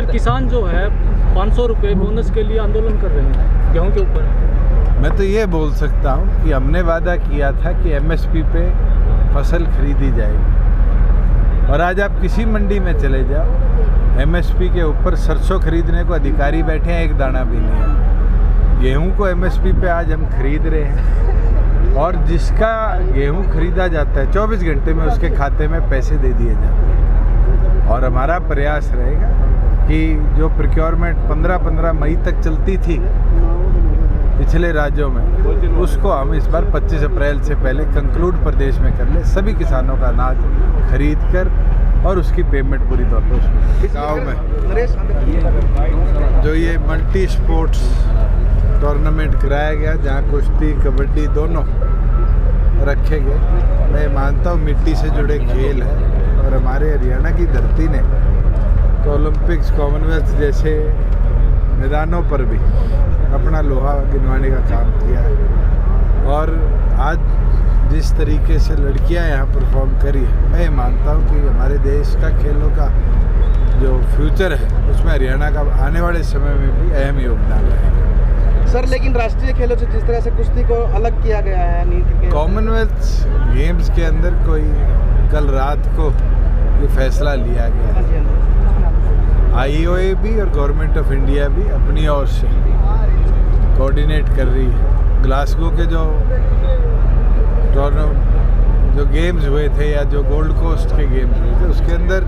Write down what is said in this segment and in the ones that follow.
Sir किसान जो है 500 रुपये बोनस के लिए आंदोलन कर रहे हैं गेहूं के ऊपर। मैं तो ये बोल सकता हूँ कि हमने वादा किया था कि एमएसपी पे फसल खरीदी जाएगी, और आज आप किसी मंडी में चले जाओ, एमएसपी के ऊपर सरसों खरीदने को अधिकारी बैठे हैं, एक दाना भी नहीं है। गेहूं को एमएसपी पे आज हम खरीद रहे हैं, और जिसका गेहूं खरीदा जाता है 24 घंटे में उसके खाते में पैसे दे दिए जाते हैं। और हमारा प्रयास रहेगा कि जो प्रोक्योरमेंट 15 मई तक चलती थी पिछले राज्यों में, उसको हम इस बार 25 अप्रैल से पहले कंक्लूड प्रदेश में कर ले, सभी किसानों का अनाज खरीद कर और उसकी पेमेंट पूरी तौर पर उसको गाँव में जो ये मल्टी स्पोर्ट्स टूर्नामेंट कराया गया, जहाँ कुश्ती कबड्डी दोनों रखे गए। मैं मानता हूँ मिट्टी से जुड़े खेल हैं, और हमारे हरियाणा की धरती ने तो ओलंपिक्स कॉमनवेल्थ जैसे मैदानों पर भी अपना लोहा गिनवाने का काम किया है। और आज जिस तरीके से लड़कियां यहाँ परफॉर्म करी है, मैं मानता हूँ कि हमारे देश का खेलों का जो फ्यूचर है उसमें हरियाणा का आने वाले समय में भी अहम योगदान रहेगा। सर लेकिन राष्ट्रीय खेलों से जिस तरह से कुश्ती को अलग किया गया है, कॉमनवेल्थ गेम्स के अंदर कोई कल रात को ये फैसला लिया गया है, IOA भी और गवर्नमेंट ऑफ इंडिया भी अपनी ओर से कोऑर्डिनेट कर रही है। ग्लासगो के जो गेम्स हुए थे या जो गोल्ड कोस्ट के गेम्स हुए थे, उसके अंदर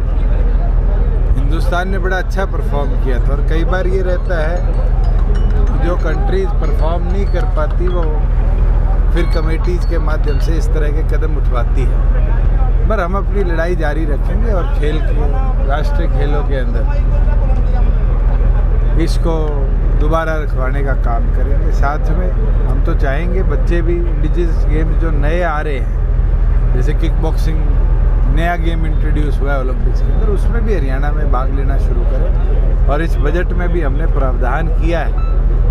हिंदुस्तान ने बड़ा अच्छा परफॉर्म किया था। और कई बार ये रहता है जो कंट्रीज परफॉर्म नहीं कर पाती वो फिर कमेटीज़ के माध्यम से इस तरह के कदम उठवाती है। पर हम अपनी लड़ाई जारी रखेंगे और खेल के राष्ट्रीय खेलों के अंदर इसको दोबारा रखवाने का काम करेंगे। साथ में हम तो चाहेंगे बच्चे भी इंडिजिनस गेम्स जो नए आ रहे हैं, जैसे किक बॉक्सिंग नया गेम इंट्रोड्यूस हुआ है ओलंपिक्स के अंदर, उसमें भी हरियाणा में भाग लेना शुरू करें। और इस बजट में भी हमने प्रावधान किया है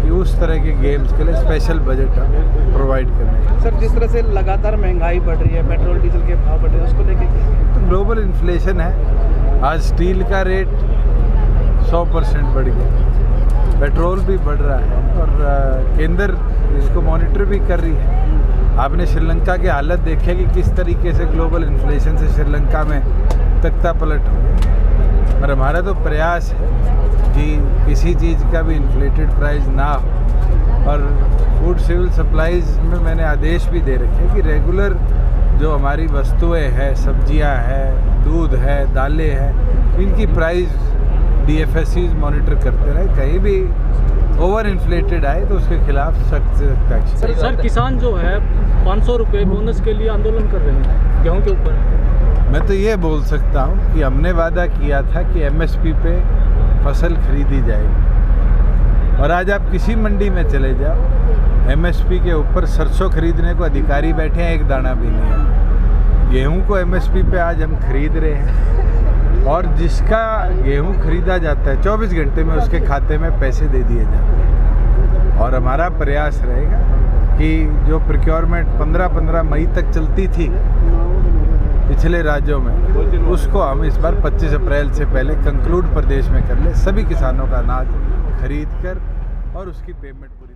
कि उस तरह के गेम्स के लिए स्पेशल बजट हम प्रोवाइड करें। सर जिस तरह से लगातार महंगाई बढ़ रही है, पेट्रोल डीजल के भाव बढ़ रहे हैं, उसको लेके तो ग्लोबल इन्फ्लेशन है। आज स्टील का रेट 100% बढ़ गया, पेट्रोल भी बढ़ रहा है, और केंद्र इसको मॉनिटर भी कर रही है। आपने श्रीलंका की हालत देखे कि किस तरीके से ग्लोबल इन्फ्लेशन से श्रीलंका में तख्ता पलट हो गया। और हमारा तो प्रयास है कि किसी चीज़ का भी इन्फ्लेटेड प्राइस ना हो। और फूड सिविल सप्लाईज में मैंने आदेश भी दे रखे कि रेगुलर जो हमारी वस्तुएं हैं, सब्जियां हैं, दूध है, दालें हैं, इनकी प्राइस DFSCs मॉनिटर करते रहे। कहीं भी ओवर इन्फ्लेटेड आए तो उसके खिलाफ सख्त से सख्त एक्शन। सर किसान जो है 500 रुपये बोनस के लिए आंदोलन कर रहे हैं गेहूं के ऊपर। मैं तो ये बोल सकता हूँ कि हमने वादा किया था कि MSP पे फसल खरीदी जाएगी, और आज आप किसी मंडी में चले जाओ, MSP के ऊपर सरसों खरीदने को अधिकारी बैठे हैं, एक दाना भी नहीं है। गेहूं को MSP पे आज हम खरीद रहे हैं, और जिसका गेहूं खरीदा जाता है 24 घंटे में उसके खाते में पैसे दे दिए जाते हैं। और हमारा प्रयास रहेगा कि जो प्रोक्योरमेंट 15 मई तक चलती थी पिछले राज्यों में, उसको हम इस बार 25 अप्रैल से पहले कंक्लूड प्रदेश में कर ले, सभी किसानों का अनाज खरीद कर और उसकी पेमेंट पूरी